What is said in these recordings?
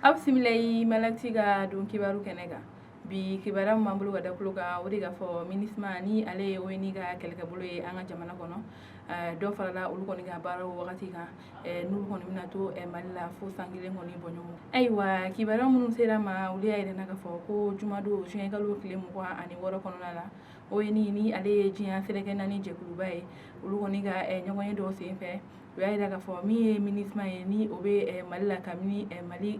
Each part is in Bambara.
Absimilai malaktiga don kibaru kenega bi kibaram mambulu ga dakuluga odi ga fo minisma ni ale weni ga kelke bulu anga jamana kono do farala ulu koni ga baro wakati ka nulu koni minato malila fo sangile koni bonyo aywa kibaram munun sera ma uli ayre naga fo ko jumado jengalo kile mwa ani woro kono la weni ni ale jiya sereke nani jekuluba ulu koni ga nyogonye do senfe uya daga fo mi minisma ni obe malila kamini mali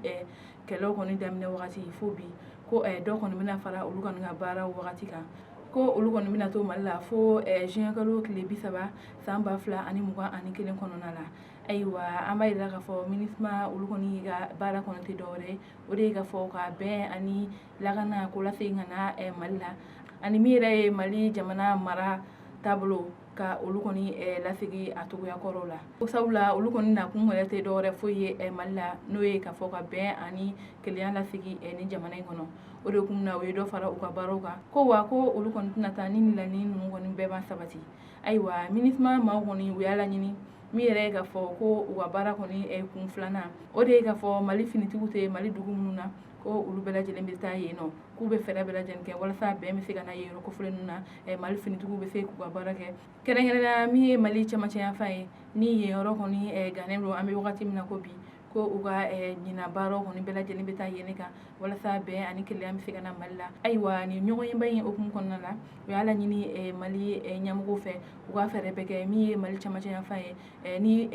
kelo koni damne wakati fo bi ko do koni mina fara ulu koni ga bara wakati kan ko ulu koni mina to malila fo jenkalo kile bisaba samba fla ani muga ani kelen kono la aywa amba daga fo minisma ulu koni ga bara kono te dore ode ga fo ka be ani lagana ko la singana malila ani mire mali jamana mara tablo ka olu koni lasigi a togoya kɔrɔ la ko sabula olu kɔni na kun wɛrɛ tɛ dɔwɛrɛ foyi ye mali la n'o ye ka fɔ ka bɛn ani kelenya lasigi ni jamana in kɔnɔ o de kun na o ye dɔ fara u ka baaraw kan ko wa ko olu kɔni tɛna taa ni laɲini ninnu kɔni bɛɛ b'a sabati ayiwa minisma maaw kɔni u y'a laɲini min yɛrɛ ye ka fɔ ko u ka baara kɔni kun filanan o de ye ka fɔ mali finitigiw tɛ mali dugu minnu na ko olu bɛɛ lajɛlen bɛ taa yen nɔ k'u bɛ fɛɛrɛ bɛɛ lajɛlen kɛ walasa bɛn bɛ se ka na yen yɔrɔ kofɔlen ninnu na mali finitigiw bɛ se k'u ka baara kɛ kɛrɛnkɛrɛnnenya min ye mali cɛmancɛ yanfan ye ni yen yɔrɔ kɔni gannen don an bɛ wagati min na ko bi ko u ka ɲina baaraw kɔni bɛɛ lajɛlen bɛ taa yen kan walasa bɛn ani kelenya bɛ se ka na mali la ayiwa ni ɲɔgɔnyeba in okumu kɔnɔna la u y'a laɲini mali ɲɛmɔgɔw fɛ u ka fɛɛrɛ bɛɛ kɛ min ye mali cɛmancɛ yanfan ye ni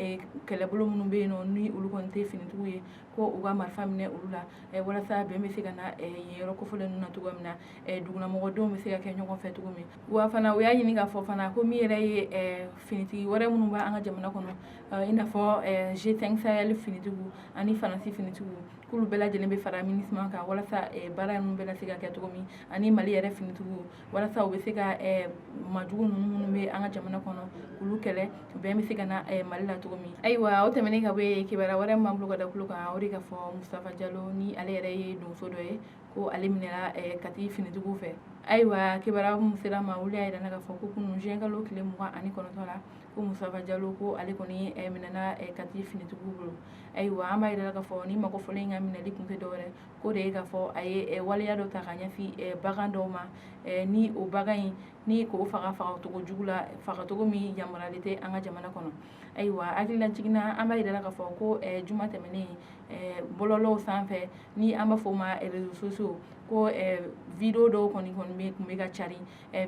kɛlɛbolo minnu bɛ yen nɔ ni olu kɔni tɛ finitigiw ye ko u ka marifa minɛ olu la walasa bɛn bɛ se ka na yen yɔrɔ kofɔlen ninnu na cogo min na dugulamɔgɔdenw bɛ se ka kɛ ɲɔgɔn fɛ cogo min wa fana u y'a ɲini k'a fɔ fana ko min yɛrɛ ye finitigi wɛrɛ minnu b'a an ka jamana kɔnɔ i n'a fɔ G5 Sahel finitigiw ani Faransi finitigiw k'olu bɛɛ lajɛlen bɛ fara minisma kan walasa baara ninnu bɛɛ se ka kɛ cogo min ani mali yɛrɛ finitigiw walasa u bɛ se ka majugu ninnu bɛ an ka jamana kɔnɔ olu kɛlɛ bɛn bɛ se ka na mali la cogo min ayiwa o tɛmɛnen ka bɔ kibaruya wɛrɛ min b'an bolo ka da kulo kan o de ka fɔ Mustafa Jalo ni ale yɛrɛ ye donso dɔ ye ko ale minɛra kati finitigiw fɛ ayiwa kibaruya mun sera ma olu y'a yira ka fɔ ko kunu jenkalo tile 29 la ko Mustafa Jalo ko ale kɔni minɛna kati finitigiw bolo ayiwa an b'a yira ka fɔ ni mako fɔlen ka minɛli kun tɛ dɔwɛrɛ ko de ye ka fɔ a ye waleya dɔ ta ka ɲɛsin bagan dɔw ma ni o bagan in ni k'o faga fagatogo jugu la fagatogo min yamaruyalen tɛ an ka jamana kɔnɔ ayiwa hakilila jiginna an b'a yira ka fɔ ko juma tɛmɛnen bɔlɔlɔw sanfɛ ni an b'a fɔ o ma réseaux sociaux ko video dɔw kɔni kun bɛ ka cari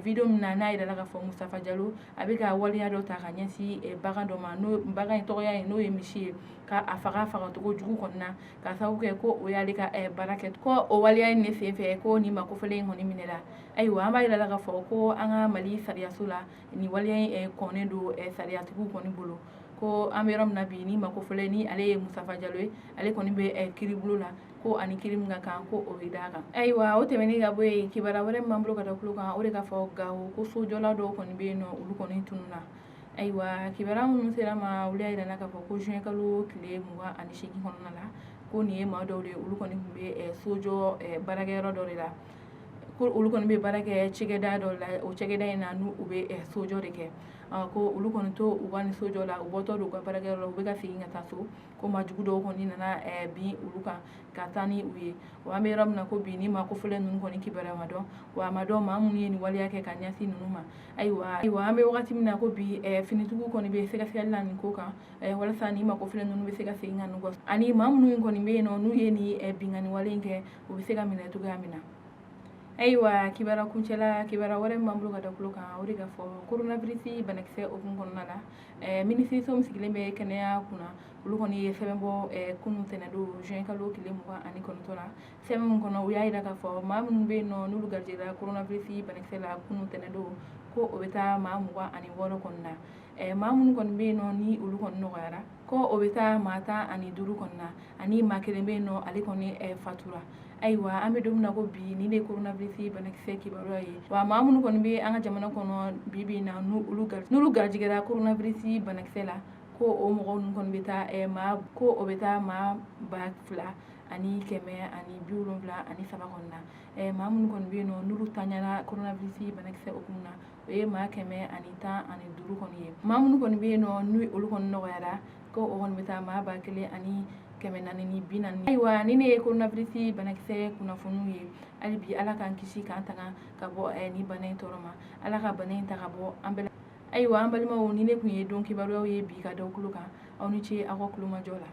video min na n'a yira ka fɔ Mustafa Jalo a bɛ ka waleya dɔ ta ka ɲɛsin bagan dɔ ma bagan in tɔgɔya ye n'o ye misi ye ka a faga fagatogo jugu kɔni na ka sababu kɛ ko o y'ale ka baara kɛ ko o waleya in ne senfɛ ko nin makofɔlen in kɔni minɛla ayiwa an b'a yira ka fɔ ko an ka mali sariyaso la nin waleya in kɔnnen don sariyatigiw kɔni bolo ko an bɛ yɔrɔ min na bi ni makofɔlen ni ale ye Mustafa Jalo ye ale kɔni bɛ kiribolo la ko ani kiri min ka kan ko o bɛ d'a kan ayiwa o tɛmɛnen ka bɔ yen kibaruya wɛrɛ min b'an bolo ka da kulo kan o de ka fɔ Gawo ko sojɔla dɔw kɔni bɛ yen nɔ olu kɔni tununna ayiwa kibaruya minnu sera ma olu y'a yira k'a fɔ ko juin kalo tile 28 kɔnɔna la ko nin ye maa dɔw de olu kɔni tun bɛ sojɔ baarakɛyɔrɔ dɔ de la ko olu kɔni bɛ baara kɛ cɛkɛda dɔ la o cɛkɛda in na n'u bɛ sojɔ de kɛ ko olu kɔni to u ka ni sojɔ la u bɔtɔ don u ka baarakɛyɔrɔ la u bɛ ka segin ka taa so ko majugu dɔw kɔni nana bin olu kan ka taa ni u ye wa an bɛ yɔrɔ min na ko bi ni makofɔlen ninnu kɔni kibaruya ma dɔn wa a ma dɔn maa minnu ye nin waleya kɛ ka ɲɛsin ninnu ma ayiwa an bɛ wagati min na ko bi finitigiw kɔni bɛ sɛgɛsɛgɛli la nin ko kan walasa ni makofɔlen ninnu bɛ se ka segin ka n'u kɔ ani maa minnu kɔni bɛ yen nɔ n'u ye nin binkani wale in kɛ u bɛ se ka minɛ cogoya min na ayiwa kibaruya kuncɛla kibaruya wɛrɛ min b'an bolo ka da kulo kan o de ka fɔ coronavirus banakisɛ hukumu kɔnɔna la minisiriso min sigilen bɛ kɛnɛya kunna olu kɔni ye sɛbɛn bɔ kunun tɛnɛndon juin kalo tile 29 la sɛbɛn min kɔnɔ u y'a yira k'a fɔ maa minnu bɛ yen nɔ n'olu garijɛgɛra coronavirus banakisɛ la kunun tɛnɛndon ko o bɛ taa maa 26 kɔni na maa minnu kɔni bɛ yen nɔ ni olu kɔni nɔgɔyara ko o bɛ taa maa 15 kɔni na ani maa kelen bɛ yen nɔ ale kɔni fatura ayiwa an bɛ don min na ko bi ni de coronavirus banakisɛ kibaruya ye wa maa minnu kɔni bɛ an ka jamana kɔnɔ bi bi in na n'olu garijɛgɛra coronavirus banakisɛ la ko o mɔgɔ ninnu kɔni bɛ taa maa 2,000 ani 173 kɔnɔna maa minnu kɔni bɛ yen nɔ n'olu tanyala coronavirus banakisɛ hukumu na o ye maa 115 kɔni ye maa minnu kɔni bɛ yen nɔ n'u olu kɔni nɔgɔyara ko o kɔni bɛ taa maa 1440. Ayiwa ni ne ye coronavirus banakisɛ kunnafoniw ye hali bi ala k'an kisi k'an tanga ka bɔ ni bana in tɔɔrɔ ma ala ka bana in ta ka bɔ an bɛɛ la. Ayiwa an balimaw ni ne kun ye don kibaruyaw ye bi ka da aw tulo kan aw ni ce aw ka kulomajɔ la.